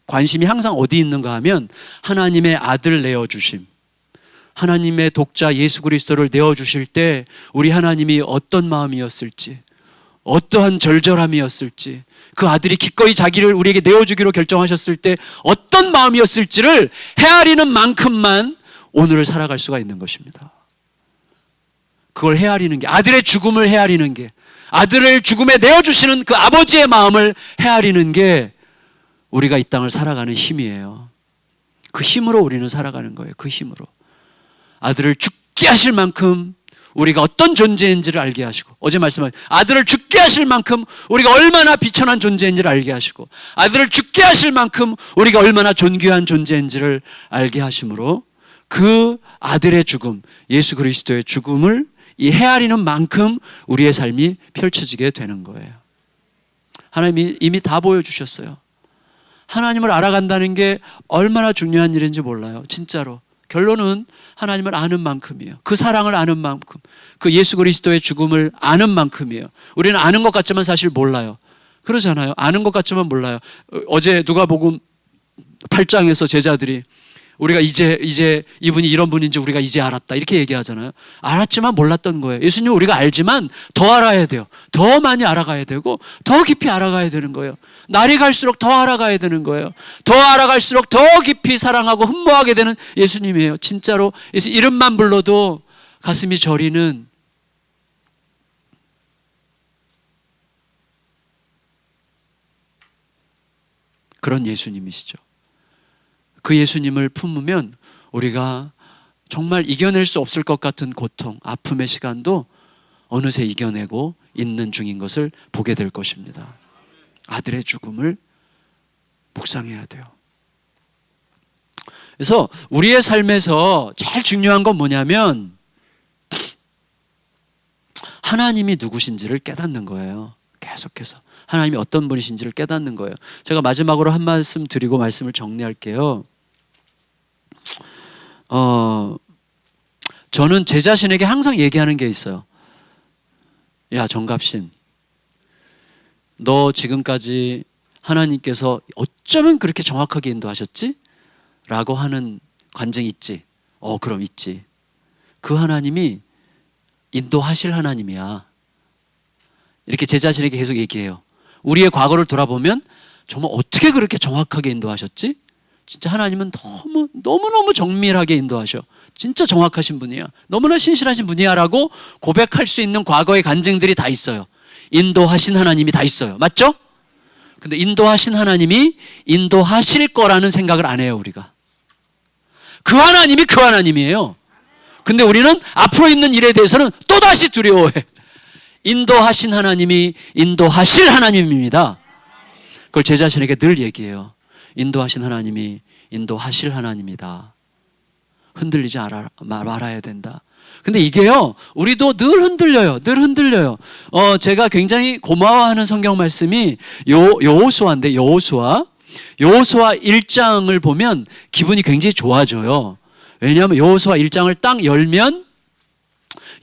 관심이 항상 어디 있는가 하면 하나님의 아들 내어주심, 하나님의 독자 예수 그리스도를 내어주실 때 우리 하나님이 어떤 마음이었을지, 어떠한 절절함이었을지, 그 아들이 기꺼이 자기를 우리에게 내어주기로 결정하셨을 때 어떤 마음이었을지를 헤아리는 만큼만 오늘을 살아갈 수가 있는 것입니다. 그걸 헤아리는 게, 아들의 죽음을 헤아리는 게, 아들을 죽음에 내어주시는 그 아버지의 마음을 헤아리는 게 우리가 이 땅을 살아가는 힘이에요. 그 힘으로 우리는 살아가는 거예요. 그 힘으로. 아들을 죽게 하실 만큼 우리가 어떤 존재인지를 알게 하시고, 어제 말씀하신 아들을 죽게 하실 만큼 우리가 얼마나 비천한 존재인지를 알게 하시고, 아들을 죽게 하실 만큼 우리가 얼마나 존귀한 존재인지를 알게 하심으로 그 아들의 죽음, 예수 그리스도의 죽음을 이 헤아리는 만큼 우리의 삶이 펼쳐지게 되는 거예요. 하나님이 이미 다 보여주셨어요. 하나님을 알아간다는 게 얼마나 중요한 일인지 몰라요. 진짜로. 결론은 하나님을 아는 만큼이에요. 그 사랑을 아는 만큼, 그 예수 그리스도의 죽음을 아는 만큼이에요. 우리는 아는 것 같지만 사실 몰라요. 그러잖아요. 아는 것 같지만 몰라요. 어제 누가복음 8장에서 제자들이 우리가 이제 이분이 이런 분인지 우리가 이제 알았다 이렇게 얘기하잖아요. 알았지만 몰랐던 거예요. 예수님 우리가 알지만 더 알아야 돼요. 더 많이 알아가야 되고 더 깊이 알아가야 되는 거예요. 날이 갈수록 더 알아가야 되는 거예요. 더 알아갈수록 더 깊이 사랑하고 흠모하게 되는 예수님이에요. 진짜로 예수 이름만 불러도 가슴이 저리는 그런 예수님이시죠. 그 예수님을 품으면 우리가 정말 이겨낼 수 없을 것 같은 고통, 아픔의 시간도 어느새 이겨내고 있는 중인 것을 보게 될 것입니다. 아들의 죽음을 묵상해야 돼요. 그래서 우리의 삶에서 제일 중요한 건 뭐냐면 하나님이 누구신지를 깨닫는 거예요. 계속해서 하나님이 어떤 분이신지를 깨닫는 거예요. 제가 마지막으로 한 말씀 드리고 말씀을 정리할게요. 저는 제 자신에게 항상 얘기하는 게 있어요. 야, 정갑신, 너 지금까지 하나님께서 어쩌면 그렇게 정확하게 인도하셨지? 라고 하는 관증 있지? 그럼 있지. 그 하나님이 인도하실 하나님이야. 이렇게 제 자신에게 계속 얘기해요. 우리의 과거를 돌아보면 정말 어떻게 그렇게 정확하게 인도하셨지? 진짜 하나님은 너무너무 정밀하게 인도하셔. 진짜 정확하신 분이야. 너무나 신실하신 분이야 라고 고백할 수 있는 과거의 간증들이 다 있어요. 인도하신 하나님이 다 있어요. 맞죠? 근데 인도하신 하나님이 인도하실 거라는 생각을 안 해요, 우리가. 그 하나님이 그 하나님이에요. 근데 우리는 앞으로 있는 일에 대해서는 또다시 두려워해. 인도하신 하나님이 인도하실 하나님입니다. 그걸 제 자신에게 늘 얘기해요. 인도하신 하나님이 인도하실 하나님이다. 흔들리지 말아야 된다. 근데 이게요, 우리도 늘 흔들려요. 제가 굉장히 고마워하는 성경 말씀이 여호수아인데, 여호수아 1장을 보면 기분이 굉장히 좋아져요. 왜냐하면 여호수아 1장을 딱 열면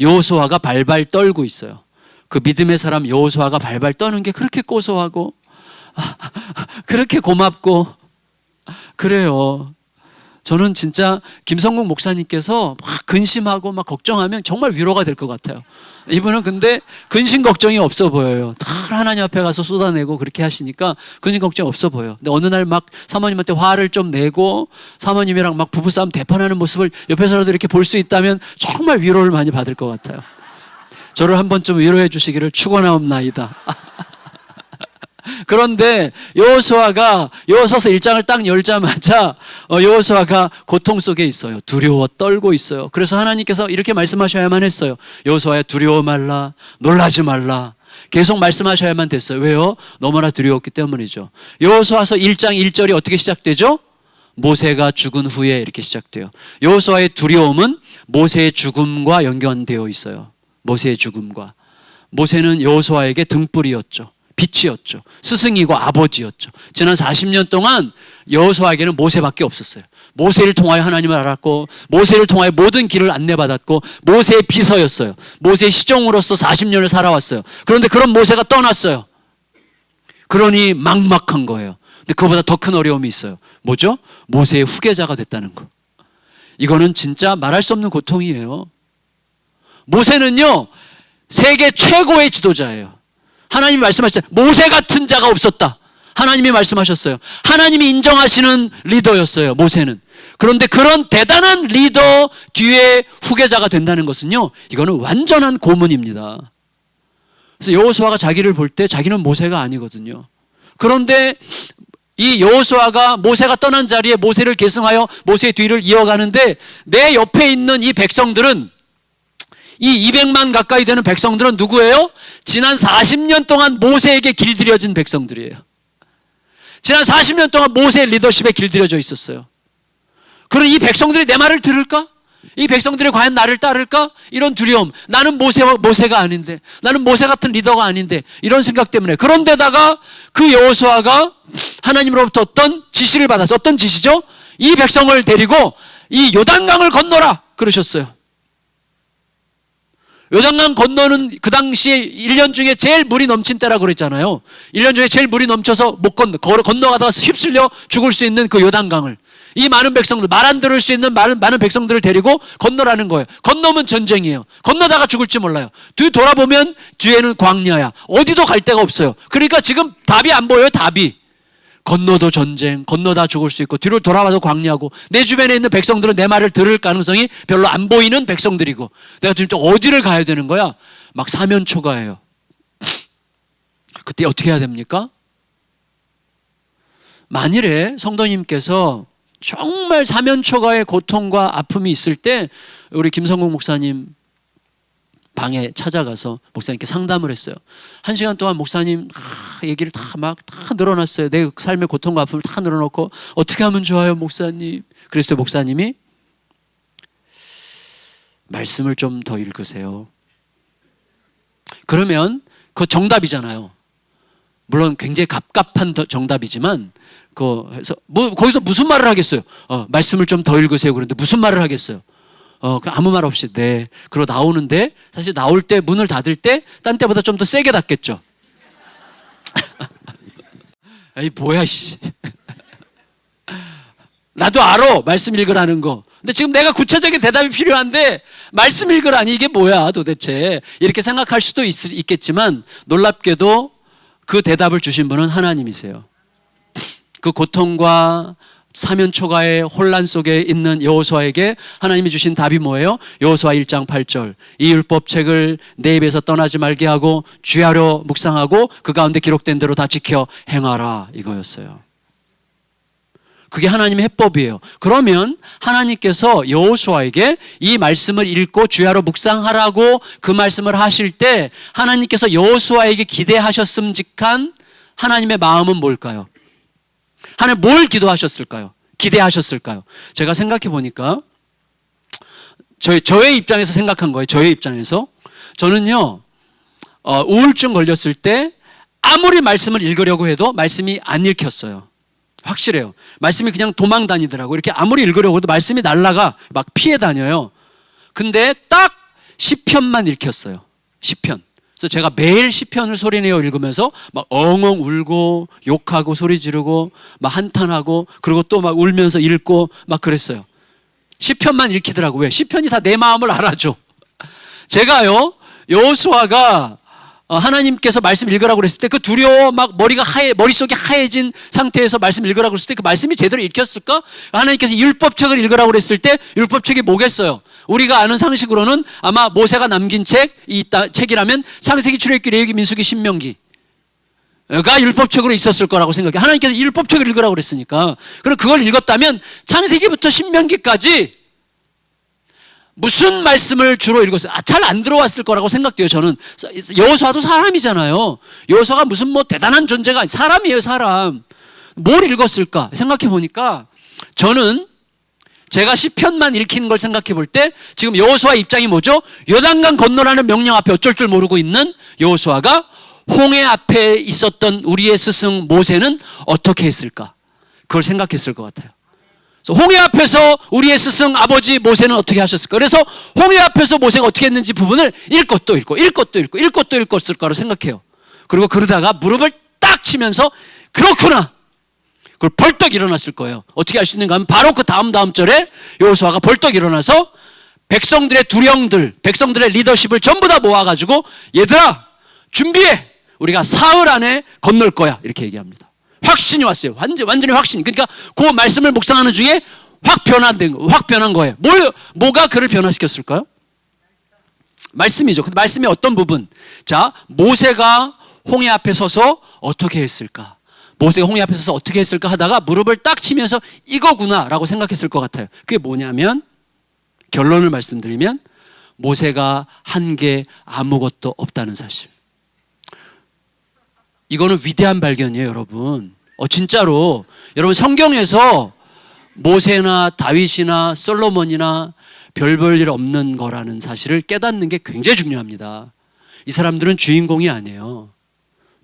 여호수아가 발발 떨고 있어요. 그 믿음의 사람 여호수아가 발발 떠는 게 그렇게 고소하고 그렇게 고맙고 그래요. 저는 진짜 김성국 목사님께서 막 근심하고 막 걱정하면 정말 위로가 될 것 같아요. 이분은 근데 근심 걱정이 없어 보여요. 다 하나님 앞에 가서 쏟아내고 그렇게 하시니까 근심 걱정이 없어 보여. 근데 어느 날 막 사모님한테 화를 좀 내고 사모님이랑 막 부부싸움 대판하는 모습을 옆에서라도 이렇게 볼 수 있다면 정말 위로를 많이 받을 것 같아요. 저를 한 번쯤 위로해 주시기를 축원하옵나이다. 그런데 여호수아서 1장을 딱 열자마자 여호수아가 고통 속에 있어요. 두려워 떨고 있어요. 그래서 하나님께서 이렇게 말씀하셔야만 했어요. 여호수아야, 두려워 말라, 놀라지 말라. 계속 말씀하셔야만 됐어요. 왜요? 너무나 두려웠기 때문이죠. 여호수아서 1장 1절이 어떻게 시작되죠? 모세가 죽은 후에 이렇게 시작돼요. 여호수아의 두려움은 모세의 죽음과 연관되어 있어요. 모세의 죽음과. 모세는 여호수아에게 등불이었죠. 빛이었죠. 스승이고 아버지였죠. 지난 40년 동안 여호수아에게는 모세밖에 없었어요. 모세를 통하여 하나님을 알았고, 모세를 통하여 모든 길을 안내받았고, 모세의 비서였어요. 모세의 시종으로서 40년을 살아왔어요. 그런데 그런 모세가 떠났어요. 그러니 막막한 거예요. 근데 그보다 더 큰 어려움이 있어요. 뭐죠? 모세의 후계자가 됐다는 거. 이거는 진짜 말할 수 없는 고통이에요. 모세는요, 세계 최고의 지도자예요. 하나님이 말씀하셨잖아요. 모세 같은 자가 없었다. 하나님이 말씀하셨어요. 하나님이 인정하시는 리더였어요, 모세는. 그런데 그런 대단한 리더 뒤에 후계자가 된다는 것은요, 이거는 완전한 고문입니다. 그래서 여호수아가 자기를 볼 때 자기는 모세가 아니거든요. 그런데 이 여호수아가 모세가 떠난 자리에 모세를 계승하여 모세의 뒤를 이어가는데 내 옆에 있는 이 백성들은 이 200만 가까이 되는 백성들은 누구예요? 지난 40년 동안 모세에게 길들여진 백성들이에요. 지난 40년 동안 모세의 리더십에 길들여져 있었어요. 그럼 이 백성들이 내 말을 들을까? 이 백성들이 과연 나를 따를까? 이런 두려움. 나는 모세가 아닌데, 나는 모세 같은 리더가 아닌데, 이런 생각 때문에. 그런데다가 그 여호수아가 하나님으로부터 어떤 지시를 받아서, 어떤 지시죠? 이 백성을 데리고 이 요단강을 건너라 그러셨어요. 요단강 건너는 그 당시에 1년 중에 제일 물이 넘친 때라고 그랬잖아요. 1년 중에 제일 물이 넘쳐서 못 건너가다가 휩쓸려 죽을 수 있는 그 요단강을, 이 많은 백성들, 말 안 들을 수 있는 많은 백성들을 데리고 건너라는 거예요. 건너면 전쟁이에요. 건너다가 죽을지 몰라요. 뒤 돌아보면 뒤에는 광야야. 어디도 갈 데가 없어요. 그러니까 지금 답이 안 보여요. 답이. 건너도 전쟁, 건너다 죽을 수 있고, 뒤로 돌아와도 광야고, 내 주변에 있는 백성들은 내 말을 들을 가능성이 별로 안 보이는 백성들이고, 내가 지금 어디를 가야 되는 거야? 막 사면초가예요. 그때 어떻게 해야 됩니까? 만일에 성도님께서 정말 사면초가의 고통과 아픔이 있을 때 우리 김성국 목사님 방에 찾아가서 목사님께 상담을 했어요. 1시간 동안 목사님 얘기를 다 늘어놨어요. 내 삶의 고통과 아픔을 다 늘어놓고 어떻게 하면 좋아요 목사님. 그래서 목사님이 말씀을 좀 더 읽으세요. 그러면 그거 정답이잖아요. 물론 굉장히 갑갑한 정답이지만 그래서 거기서 무슨 말을 하겠어요? 말씀을 좀 더 읽으세요. 그런데 무슨 말을 하겠어요? 아무 말 없이 네. 그러고 나오는데 사실 나올 때 문을 닫을 때 딴 때보다 좀 더 세게 닫겠죠. 에이 뭐야 씨. 나도 알아 말씀 읽으라는 거. 근데 지금 내가 구체적인 대답이 필요한데 말씀 읽으라니 이게 뭐야 도대체. 이렇게 생각할 수도 있겠지만 놀랍게도 그 대답을 주신 분은 하나님이세요. 그 고통과 사면초가의 혼란 속에 있는 여호수아에게 하나님이 주신 답이 뭐예요? 여호수아 1장 8절 이 율법책을 내 입에서 떠나지 말게 하고 주야로 묵상하고 그 가운데 기록된 대로 다 지켜 행하라 이거였어요. 그게 하나님의 해법이에요. 그러면 하나님께서 여호수아에게 이 말씀을 읽고 주야로 묵상하라고 그 말씀을 하실 때 하나님께서 여호수아에게 기대하셨음직한 하나님의 마음은 뭘까요? 하나님 뭘 기도하셨을까요? 기대하셨을까요? 제가 생각해 보니까 저의 입장에서 생각한 거예요. 저의 입장에서 저는요 우울증 걸렸을 때 아무리 말씀을 읽으려고 해도 말씀이 안 읽혔어요. 확실해요. 말씀이 그냥 도망 다니더라고요. 이렇게 아무리 읽으려고 해도 말씀이 날아가 막 피해 다녀요. 근데 딱 시편만 읽혔어요. 시편. 그래서 제가 매일 시편을 소리내어 읽으면서 막 엉엉 울고 욕하고 소리 지르고 막 한탄하고 그리고 또 막 울면서 읽고 막 그랬어요. 시편만 읽히더라고요. 왜? 시편이 다 내 마음을 알아줘. 제가요 여호수아가 하나님께서 말씀 읽으라고 그랬을 때 그 두려워 막 머릿속이 하얘진 상태에서 말씀 읽으라고 그랬을 때 그 말씀이 제대로 읽혔을까? 하나님께서 율법책을 읽으라고 그랬을 때 율법책이 뭐겠어요? 우리가 아는 상식으로는 아마 모세가 남긴 책이라면 창세기, 출애굽기, 레위기, 민수기, 신명기가 율법책으로 있었을 거라고 생각해요. 하나님께서 율법책을 읽으라고 그랬으니까. 그럼 그걸 읽었다면 창세기부터 신명기까지 무슨 말씀을 주로 읽었어요? 잘 안 들어왔을 거라고 생각돼요. 저는 여호수아도 사람이잖아요. 여호수아가 무슨 대단한 존재가 아니 사람이에요. 사람. 뭘 읽었을까 생각해 보니까 저는 제가 시편만 읽히는 걸 생각해 볼 때 지금 여호수아 입장이 뭐죠? 요단강 건너라는 명령 앞에 어쩔 줄 모르고 있는 여호수아가 홍해 앞에 있었던 우리의 스승 모세는 어떻게 했을까? 그걸 생각했을 것 같아요. 홍해 앞에서 우리의 스승 아버지 모세는 어떻게 하셨을까? 그래서 홍해 앞에서 모세가 어떻게 했는지 부분을 읽고 또 읽고 읽었을 거라고 생각해요. 그리고 그러다가 무릎을 딱 치면서 그렇구나. 그걸 벌떡 일어났을 거예요. 어떻게 할 수 있는가 하면 바로 그 다음 절에 여호수아가 벌떡 일어나서 백성들의 두령들, 백성들의 리더십을 전부 다 모아가지고 얘들아 준비해. 우리가 사흘 안에 건널 거야. 이렇게 얘기합니다. 확신이 왔어요. 완전히 확신. 그러니까 그 말씀을 묵상하는 중에 확 변한 거예요. 뭐가 그를 변화시켰을까요? 말씀이죠. 근데 말씀의 어떤 부분? 자, 모세가 홍해 앞에 서서 어떻게 했을까? 모세가 홍해 앞에 서서 어떻게 했을까 하다가 무릎을 딱 치면서 이거구나 라고 생각했을 것 같아요. 그게 뭐냐면 결론을 말씀드리면 모세가 한 게 아무것도 없다는 사실. 이거는 위대한 발견이에요, 여러분. 진짜로 여러분, 성경에서 모세나 다윗이나 솔로몬이나 별 볼 일 없는 거라는 사실을 깨닫는 게 굉장히 중요합니다. 이 사람들은 주인공이 아니에요.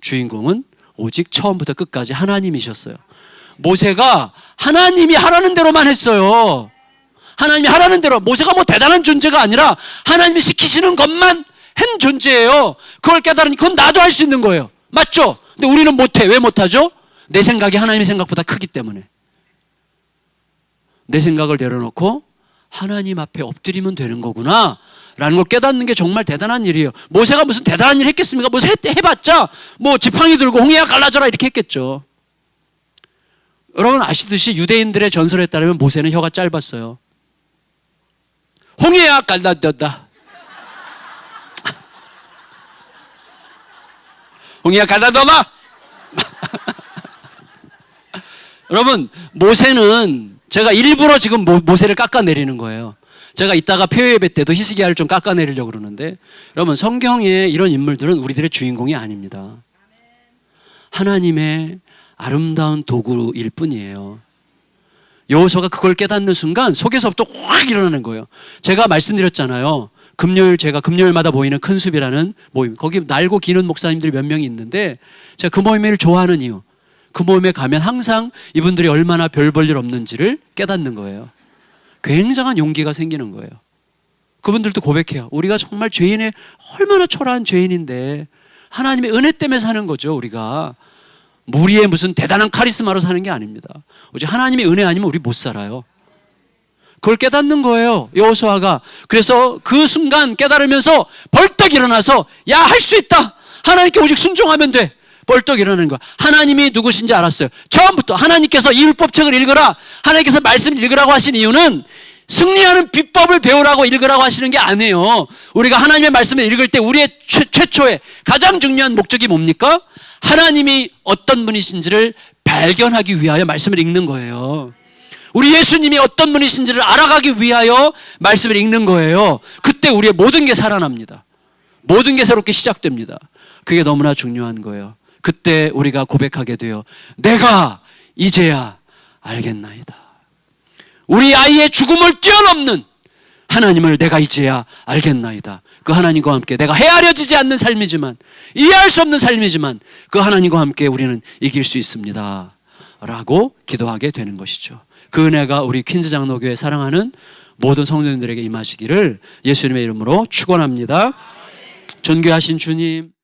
주인공은 오직 처음부터 끝까지 하나님이셨어요. 모세가 하나님이 하라는 대로만 했어요. 하나님이 하라는 대로. 모세가 뭐 대단한 존재가 아니라 하나님이 시키시는 것만 한 존재예요. 그걸 깨달으니 그건 나도 할 수 있는 거예요. 맞죠? 근데 우리는 못해. 왜 못하죠? 내 생각이 하나님의 생각보다 크기 때문에. 내 생각을 내려놓고 하나님 앞에 엎드리면 되는 거구나 라는 걸 깨닫는 게 정말 대단한 일이에요. 모세가 무슨 대단한 일 했겠습니까? 모세 해봤자 뭐 지팡이 들고 홍해가 갈라져라 이렇게 했겠죠. 여러분 아시듯이 유대인들의 전설에 따르면 모세는 혀가 짧았어요. 홍해야 갈라졌다. 홍해야 갈라져마. 여러분 모세는 제가 일부러 지금 모세를 깎아내리는 거예요. 제가 이따가 폐회예배 때도 히스기야를 좀 깎아내리려고 그러는데, 여러분 성경에 이런 인물들은 우리들의 주인공이 아닙니다. 하나님의 아름다운 도구일 뿐이에요. 여호수아가 그걸 깨닫는 순간 속에서부터 확 일어나는 거예요. 제가 말씀드렸잖아요. 제가 금요일마다 모이는 큰 숲이라는 모임, 거기 날고 기는 목사님들이 몇 명이 있는데, 제가 그 모임을 좋아하는 이유, 그 모임에 가면 항상 이분들이 얼마나 별 볼 일 없는지를 깨닫는 거예요. 굉장한 용기가 생기는 거예요. 그분들도 고백해요. 우리가 정말 죄인의 얼마나 초라한 죄인인데 하나님의 은혜 때문에 사는 거죠. 우리가 우리의 무슨 대단한 카리스마로 사는 게 아닙니다. 오직 하나님의 은혜 아니면 우리 못 살아요. 그걸 깨닫는 거예요, 여호수아가. 그래서 그 순간 깨달으면서 벌떡 일어나서 야, 할 수 있다. 하나님께 오직 순종하면 돼. 벌떡 일어나는 거야. 하나님이 누구신지 알았어요. 처음부터 하나님께서 이 율법책을 읽으라, 하나님께서 말씀을 읽으라고 하신 이유는 승리하는 비법을 배우라고 읽으라고 하시는 게 아니에요. 우리가 하나님의 말씀을 읽을 때 우리의 최초의 가장 중요한 목적이 뭡니까? 하나님이 어떤 분이신지를 발견하기 위하여 말씀을 읽는 거예요. 우리 예수님이 어떤 분이신지를 알아가기 위하여 말씀을 읽는 거예요. 그때 우리의 모든 게 살아납니다. 모든 게 새롭게 시작됩니다. 그게 너무나 중요한 거예요. 그때 우리가 고백하게 돼요. 내가 이제야 알겠나이다. 우리 아이의 죽음을 뛰어넘는 하나님을 내가 이제야 알겠나이다. 그 하나님과 함께 내가 헤아려지지 않는 삶이지만, 이해할 수 없는 삶이지만 그 하나님과 함께 우리는 이길 수 있습니다 라고 기도하게 되는 것이죠. 그 은혜가 우리 퀸즈 장로교회 사랑하는 모든 성도님들에게 임하시기를 예수님의 이름으로 축원합니다. 존귀하신 주님,